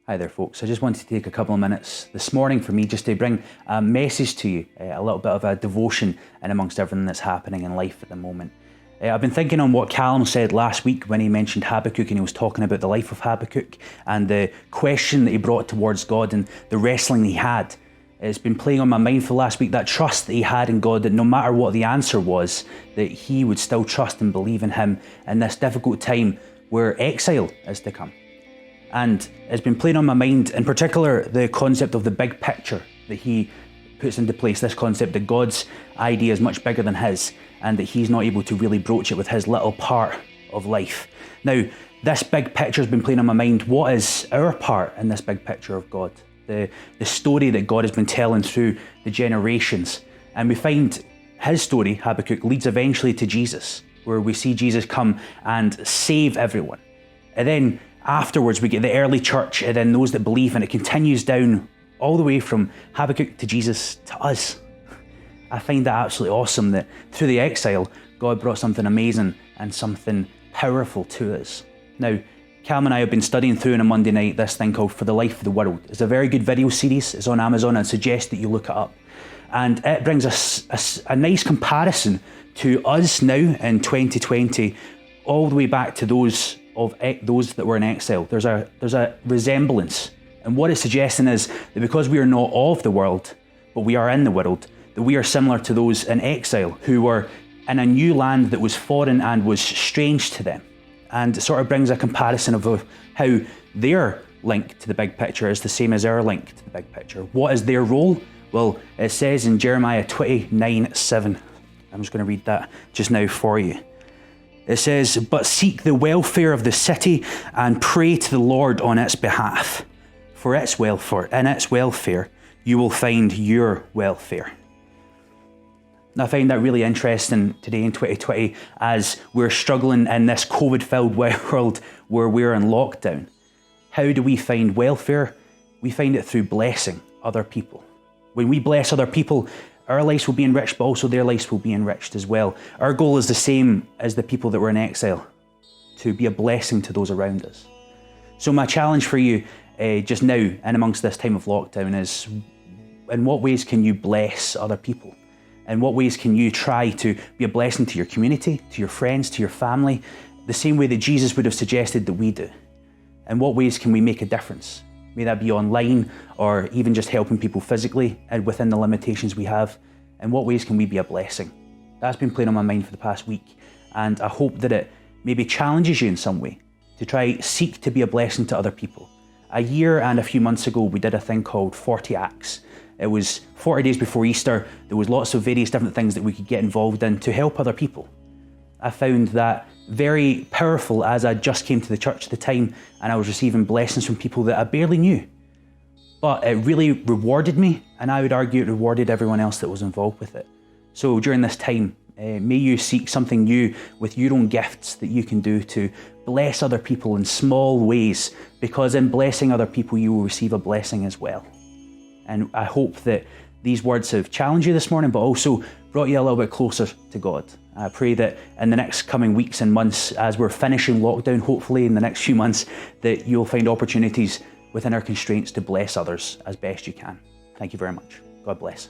Hi there folks, I just wanted to take a couple of minutes this morning for me just to bring a message to you, a little bit of a devotion in amongst everything that's happening in life at the moment. I've been thinking on what Callum said last week when he mentioned Habakkuk, and he was talking about the life of Habakkuk and the question that he brought towards God and the wrestling he had. It's been playing on my mind for last week, that trust that he had in God, that no matter what the answer was, that he would still trust and believe in him in this difficult time where exile is to come. And it's been playing on my mind, in particular, the concept of the big picture that he puts into place, this concept that God's idea is much bigger than his, and that he's not able to really broach it with his little part of life. Now, this big picture has been playing on my mind. What is our part in this big picture of God? The story that God has been telling through the generations. And we find his story, Habakkuk, leads eventually to Jesus, where we see Jesus come and save everyone. And then afterwards, we get the early church and then those that believe, and it continues down all the way from Habakkuk to Jesus to us. I find that absolutely awesome that through the exile, God brought something amazing and something powerful to us. Now, Cam and I have been studying through on a Monday night this thing called For the Life of the World. It's a very good video series. It's on Amazon. I'd suggest that you look it up. And it brings us a nice comparison to us now in 2020, all the way back to those that were in exile. There's a resemblance. And what it's suggesting is that because we are not of the world, but we are in the world, that we are similar to those in exile who were in a new land that was foreign and was strange to them. And it sort of brings a comparison of how their link to the big picture is the same as our link to the big picture. What is their role? Well, it says in Jeremiah 29:7. I'm just going to read that just now for you. It says, "But seek the welfare of the city and pray to the Lord on its behalf. For its welfare, in its welfare, you will find your welfare." And I find that really interesting today in 2020 as we're struggling in this COVID-filled world where we're in lockdown. How do we find welfare? We find it through blessing other people. When we bless other people, our lives will be enriched, but also their lives will be enriched as well. Our goal is the same as the people that were in exile, to be a blessing to those around us. So my challenge for you just now, in amongst this time of lockdown, is in what ways can you bless other people? In what ways can you try to be a blessing to your community, to your friends, to your family, the same way that Jesus would have suggested that we do? In what ways can we make a difference? May that be online or even just helping people physically and within the limitations we have. In what ways can we be a blessing? That's been playing on my mind for the past week, and I hope that it maybe challenges you in some way to try seek to be a blessing to other people. A year and a few months ago, we did a thing called 40 Acts. It was 40 days before Easter. There was lots of various different things that we could get involved in to help other people. I found that very powerful as I just came to the church at the time and I was receiving blessings from people that I barely knew. But it really rewarded me, and I would argue it rewarded everyone else that was involved with it. So during this time, may you seek something new with your own gifts that you can do to bless other people in small ways, because in blessing other people, you will receive a blessing as well. And I hope that these words have challenged you this morning, but also brought you a little bit closer to God. I pray that in the next coming weeks and months, as we're finishing lockdown, hopefully in the next few months, that you'll find opportunities within our constraints to bless others as best you can. Thank you very much. God bless.